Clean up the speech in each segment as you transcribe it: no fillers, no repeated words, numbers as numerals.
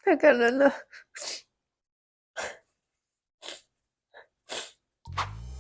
太感人了。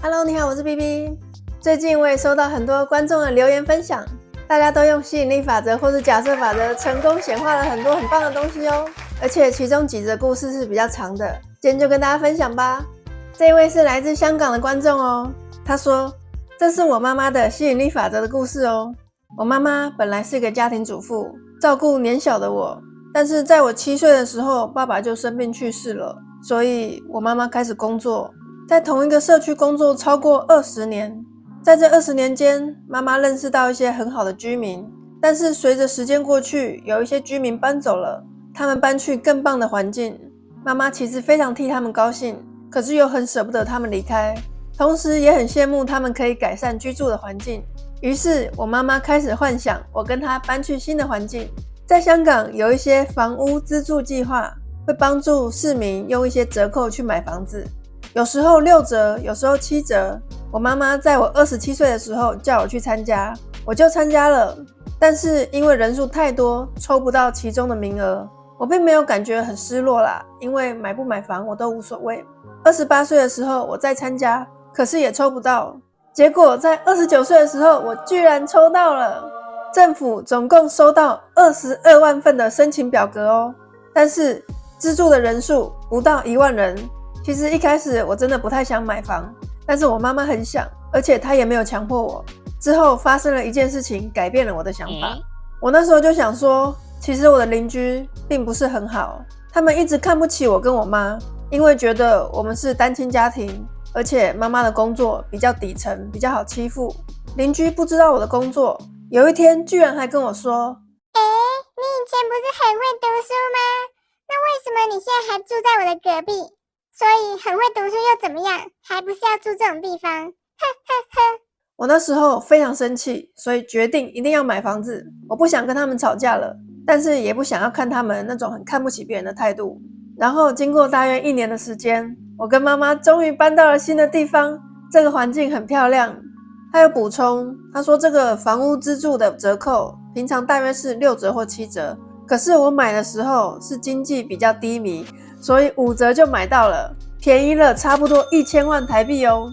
Hello， 你好，我是 BB。最近我也收到很多观众的留言分享，大家都用吸引力法则或是假设法则成功显化了很多很棒的东西哦。而且其中几则故事是比较长的，今天就跟大家分享吧。这一位是来自香港的观众哦，他说：“这是我妈妈的吸引力法则的故事哦。我妈妈本来是个家庭主妇，照顾年小的我，但是在我7岁的时候，爸爸就生病去世了，所以我妈妈开始工作。”在同一个社区工作超过20年，在这20年间，妈妈认识到一些很好的居民，但是随着时间过去，有一些居民搬走了，他们搬去更棒的环境。妈妈其实非常替他们高兴，可是又很舍不得他们离开，同时也很羡慕他们可以改善居住的环境。于是我妈妈开始幻想我跟她搬去新的环境。在香港有一些房屋资助计划，会帮助市民用一些折扣去买房子，有时候6折，有时候7折。我妈妈在我27岁的时候叫我去参加，我就参加了。但是因为人数太多，抽不到其中的名额，我并没有感觉很失落啦，因为买不买房我都无所谓。28岁的时候我再参加，可是也抽不到。结果在29岁的时候，我居然抽到了。政府总共收到22万份的申请表格哦，但是资助的人数不到1万人。其实一开始我真的不太想买房，但是我妈妈很想，而且她也没有强迫我。之后发生了一件事情，改变了我的想法。我那时候就想说，其实我的邻居并不是很好，他们一直看不起我跟我妈，因为觉得我们是单亲家庭，而且妈妈的工作比较底层，比较好欺负。邻居不知道我的工作，有一天居然还跟我说：“你以前不是很会读书吗？那为什么你现在还住在我的隔壁？所以很会读书又怎么样？还不是要住这种地方？”我那时候非常生气，所以决定一定要买房子。我不想跟他们吵架了，但是也不想要看他们那种很看不起别人的态度。然后经过大约1年的时间，我跟妈妈终于搬到了新的地方，这个环境很漂亮。他有补充，他说这个房屋资助的折扣平常大约是6折或7折，可是我买的时候是经济比较低迷，所以5折就买到了，便宜了差不多1000万台币哦。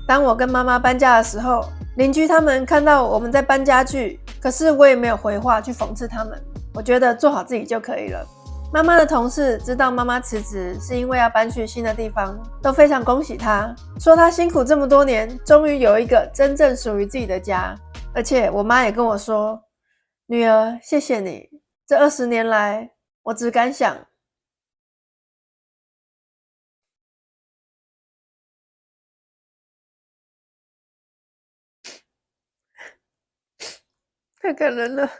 当我跟妈妈搬家的时候，邻居他们看到我们在搬家具，可是我也没有回话去讽刺他们，我觉得做好自己就可以了。妈妈的同事知道妈妈辞职是因为要搬去新的地方，都非常恭喜她，说她辛苦这么多年，终于有一个真正属于自己的家。而且我妈也跟我说：“女儿，谢谢你，这20年来，我只敢想。”太感人了。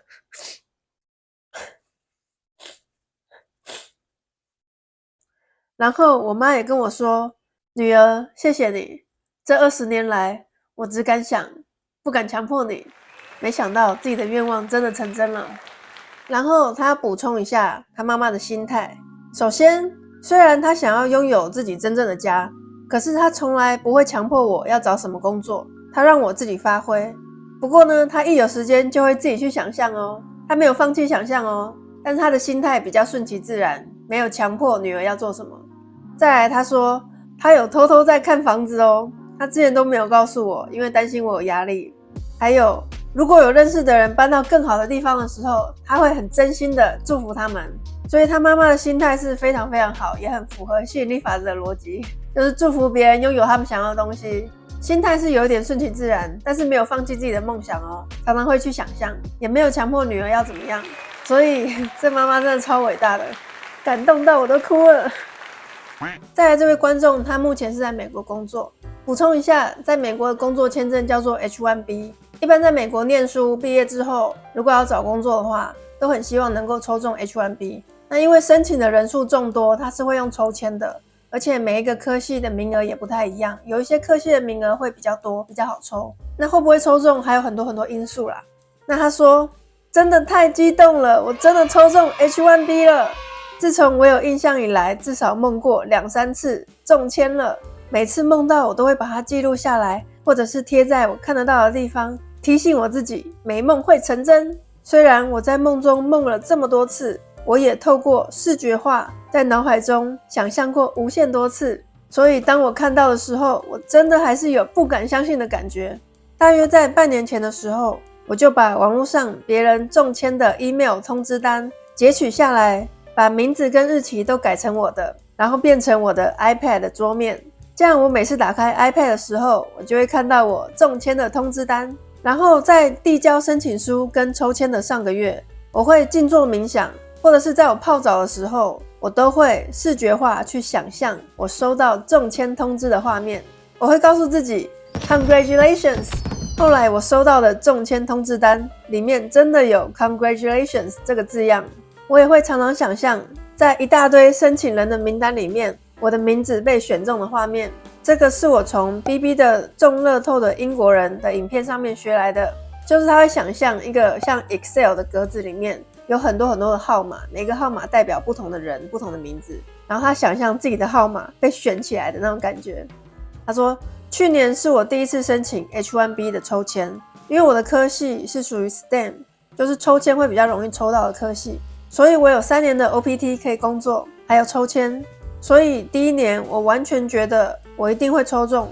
然后我妈也跟我说：“女儿，谢谢你，这20年来，我只敢想，不敢强迫你。没想到自己的愿望真的成真了。”然后她要补充一下她妈妈的心态。首先，虽然她想要拥有自己真正的家，可是她从来不会强迫我要找什么工作，她让我自己发挥。不过呢，她一有时间就会自己去想象哦，她没有放弃想象哦，但是她的心态比较顺其自然，没有强迫女儿要做什么。再来，她说她有偷偷在看房子哦，她之前都没有告诉我，因为担心我有压力。还有，如果有认识的人搬到更好的地方的时候，她会很真心的祝福他们。所以她妈妈的心态是非常非常好，也很符合吸引力法则的逻辑，就是祝福别人拥有他们想要的东西。心态是有一点顺其自然，但是没有放弃自己的梦想哦，常常会去想象，也没有强迫女儿要怎么样。所以这妈妈真的超伟大的，感动到我都哭了。再来这位观众，他目前是在美国工作。补充一下，在美国的工作签证叫做 H1B。一般在美国念书毕业之后，如果要找工作的话，都很希望能够抽中 H1B。那因为申请的人数众多，它是会用抽签的，而且每一个科系的名额也不太一样，有一些科系的名额会比较多，比较好抽。那会不会抽中还有很多很多因素啦。那他说，真的太激动了，我真的抽中 H1B 了。自从我有印象以来，至少梦过2-3次中签了。每次梦到我都会把它记录下来，或者是贴在我看得到的地方，提醒我自己美梦会成真。虽然我在梦中梦了这么多次，我也透过视觉化在脑海中想象过无限多次，所以当我看到的时候，我真的还是有不敢相信的感觉。大约在半年前的时候，我就把网络上别人中签的 email 通知单截取下来，把名字跟日期都改成我的，然后变成我的 iPad 的桌面。这样我每次打开 iPad 的时候，我就会看到我中签的通知单。然后在递交申请书跟抽签的上个月，我会静坐冥想，或者是在我泡澡的时候，我都会视觉化去想象我收到中签通知的画面。我会告诉自己 Congratulations。 后来我收到的中签通知单里面真的有 Congratulations 这个字样。我也会常常想象在一大堆申请人的名单里面，我的名字被选中的画面。这个是我从 BB 的中乐透的英国人的影片上面学来的，就是他会想象一个像 Excel 的格子里面有很多的号码，每个号码代表不同的人，不同的名字，然后他想象自己的号码被选起来的那种感觉。他说去年是我第一次申请 H1B 的抽签，因为我的科系是属于 STEM， 就是抽签会比较容易抽到的科系，所以我有3年的 OPT 可以工作，还有抽签。所以第一年我完全觉得我一定会抽中，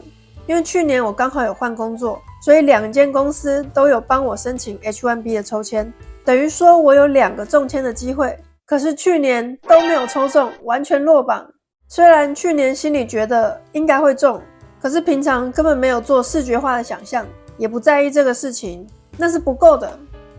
因为去年我刚好有换工作，所以2间公司都有帮我申请 H1B 的抽签，等于说我有2个中签的机会。可是去年都没有抽中，完全落榜。虽然去年心里觉得应该会中，可是平常根本没有做视觉化的想象，也不在意这个事情，那是不够的，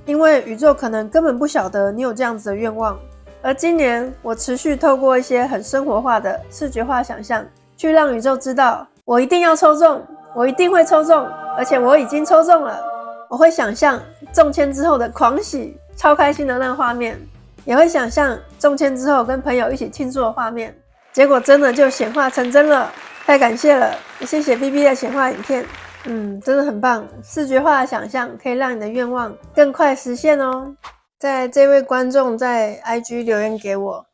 因为宇宙可能根本不晓得你有这样子的愿望。而今年我持续透过一些很生活化的视觉化想象，去让宇宙知道我一定要抽中，我一定会抽中，而且我已经抽中了。我会想象中签之后的狂喜，超开心的那个画面，也会想象中签之后跟朋友一起庆祝的画面。结果真的就显化成真了，太感谢了，也谢谢 BB 的显化影片。真的很棒，视觉化的想象可以让你的愿望更快实现哦。在这位观众在 IG 留言给我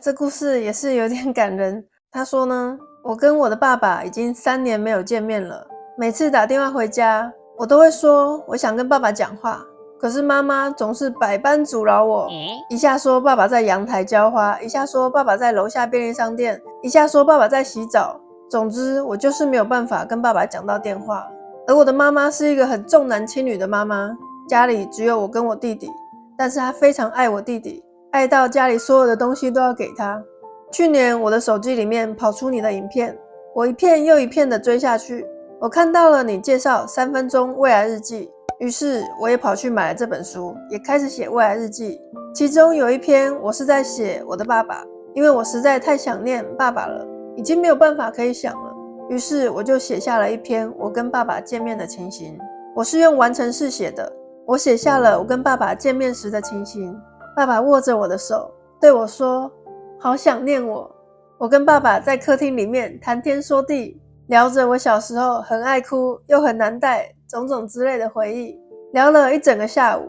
这故事也是有点感人。他说呢，我跟我的爸爸已经3年没有见面了，每次打电话回家，我都会说我想跟爸爸讲话，可是妈妈总是百般阻挠我，一下说爸爸在阳台浇花，一下说爸爸在楼下便利商店，一下说爸爸在洗澡。总之我就是没有办法跟爸爸讲到电话。而我的妈妈是一个很重男轻女的妈妈，家里只有我跟我弟弟，但是她非常爱我弟弟，爱到家里所有的东西都要给他。去年我的手机里面跑出你的影片，我一片又一片的追下去，我看到了你介绍3分钟未来日记，于是我也跑去买了这本书，也开始写未来日记。其中有一篇我是在写我的爸爸，因为我实在太想念爸爸了，已经没有办法可以想了，于是我就写下了一篇我跟爸爸见面的情形。我是用完成式写的，我写下了我跟爸爸见面时的情形。爸爸握着我的手对我说，好想念我。我跟爸爸在客厅里面谈天说地，聊着我小时候很爱哭又很难带种种之类的回忆，聊了一整个下午。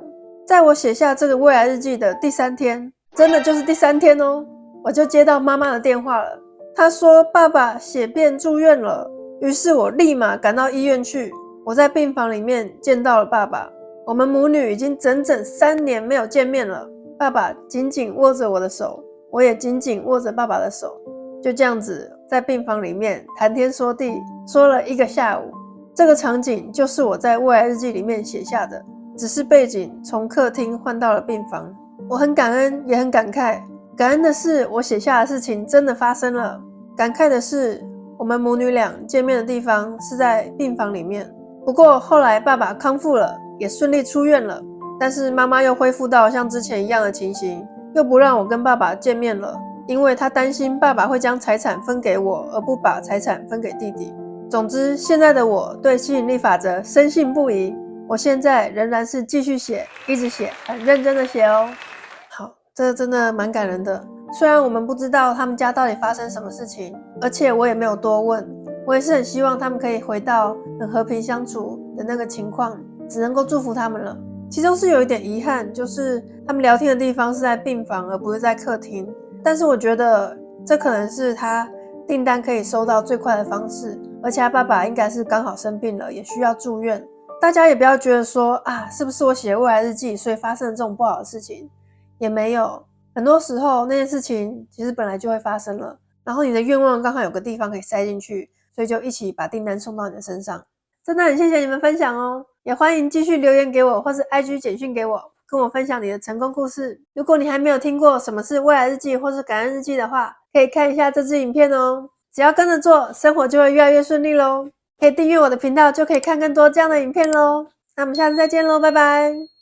在我写下这个未来日记的第3天，真的就是第3天哦，我就接到妈妈的电话了。她说爸爸血便住院了，于是我立马赶到医院去。我在病房里面见到了爸爸，我们母女已经整整3年没有见面了。爸爸紧紧握着我的手，我也紧紧握着爸爸的手，就这样子在病房里面谈天说地，说了1个下午。这个场景就是我在未来日记里面写下的，只是背景从客厅换到了病房。我很感恩也很感慨，感恩的是我写下的事情真的发生了，感慨的是我们母女俩见面的地方是在病房里面。不过后来爸爸康复了，也顺利出院了，但是妈妈又恢复到像之前一样的情形，又不让我跟爸爸见面了，因为她担心爸爸会将财产分给我，而不把财产分给弟弟。总之，现在的我对吸引力法则深信不疑，我现在仍然是继续写，一直写，很认真的写哦。好，这真的蛮感人的。虽然我们不知道他们家到底发生什么事情，而且我也没有多问，我也是很希望他们可以回到很和平相处的那个情况，只能够祝福他们了。其中是有一点遗憾，就是他们聊天的地方是在病房，而不是在客厅。但是我觉得这可能是他订单可以收到最快的方式，而且他爸爸应该是刚好生病了，也需要住院。大家也不要觉得说是不是我写未来日记所以发生了这种不好的事情，也没有。很多时候那件事情其实本来就会发生了，然后你的愿望刚好有个地方可以塞进去，所以就一起把订单送到你的身上。真的很谢谢你们分享哦，也欢迎继续留言给我，或是 IG 简讯给我，跟我分享你的成功故事。如果你还没有听过什么是未来日记或是感恩日记的话，可以看一下这支影片哦。只要跟着做，生活就会越来越顺利咯。可以订阅我的频道，就可以看更多这样的影片咯。那我们下次再见咯，拜拜。